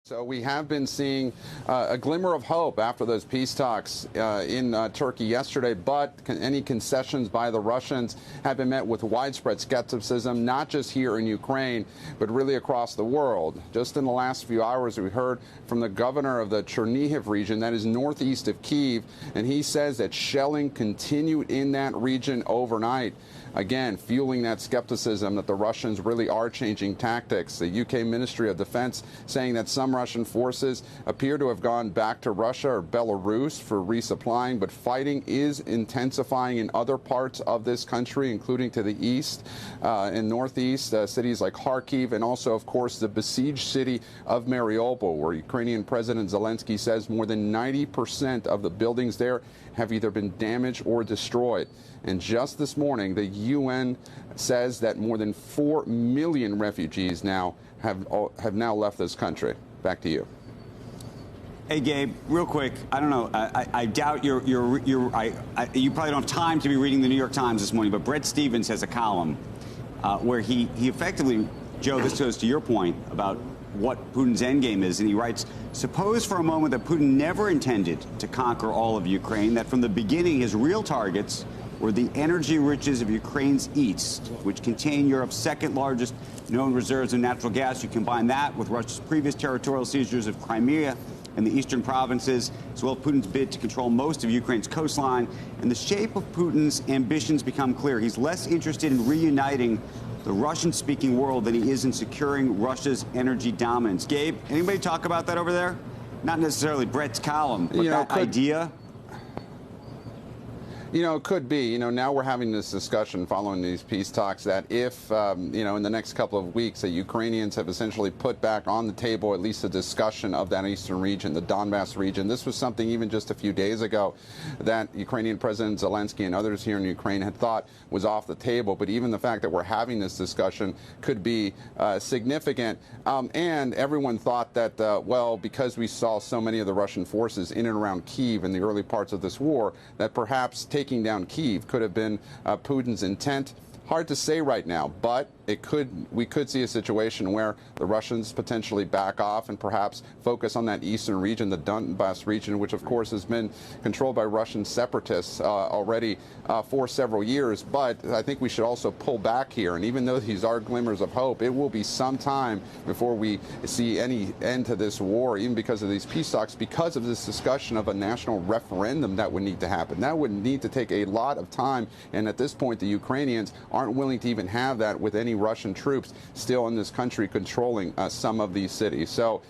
So we have been seeing a glimmer of hope after those peace talks in Turkey yesterday, but any concessions by the Russians have been met with widespread skepticism, not just here in Ukraine, but really across the world. Just in the last few hours, we heard from the governor of the Chernihiv region, that is northeast of Kyiv, and he says that shelling continued in that region overnight. Again, fueling that skepticism that the Russians really are changing tactics. The UK Ministry of Defense saying that some Russian forces appear to have gone back to Russia or Belarus for resupplying, but fighting is intensifying in other parts of this country, including to the east and northeast, cities like Kharkiv, and also, of course, the besieged city of Mariupol, where Ukrainian President Zelensky says more than 90% of the buildings there have either been damaged or destroyed. And just this morning, the UN says that more than 4 million refugees now have now left this country. Back to you. Hey, Gabe, real quick. I don't know. I doubt you probably don't have time to be reading the New York Times this morning, but Bret Stephens has a column where he effectively, Joe, this goes to your point about what Putin's endgame is, and he writes, suppose for a moment that Putin never intended to conquer all of Ukraine, that from the beginning his real targets were the energy riches of Ukraine's east, which contain Europe's second largest known reserves of natural gas. You combine that with Russia's previous territorial seizures of Crimea and the eastern provinces, as well as Putin's bid to control most of Ukraine's coastline, and the shape of Putin's ambitions become clear. He's less interested in reuniting the Russian-speaking world than he is in securing Russia's energy dominance. Gabe, anybody talk about that over there? Not necessarily Brett's column, but that idea. You know, it could be. You know, now we're having this discussion following these peace talks that if, you know, in the next couple of weeks, the Ukrainians have essentially put back on the table at least a discussion of that eastern region, the Donbass region. This was something even just a few days ago that Ukrainian President Zelensky and others here in Ukraine had thought was off the table. But even the fact that we're having this discussion could be significant. And everyone thought that, well, because we saw so many of the Russian forces in and around Kyiv in the early parts of this war, that perhaps taking down Kyiv could have been Putin's intent. Hard to say right now, but we could see a situation where the Russians potentially back off and perhaps focus on that eastern region, the Donbass region, which of course has been controlled by Russian separatists already for several years. But I think we should also pull back here. And even though these are glimmers of hope, it will be some time before we see any end to this war, even because of these peace talks, because of this discussion of a national referendum that would need to happen. That would need to take a lot of time. And at this point, the Ukrainians aren't willing to even have that with any Russian troops still in this country controlling some of these cities. So,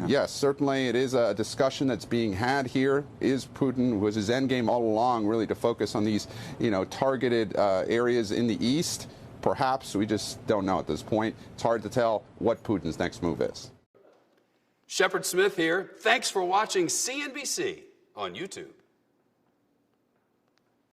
yes, certainly it is a discussion that's being had here. Was his endgame all along really to focus on these, you know, targeted areas in the east? Perhaps. We just don't know at this point. It's hard to tell what Putin's next move is. Shepard Smith here. Thanks for watching CNBC on YouTube.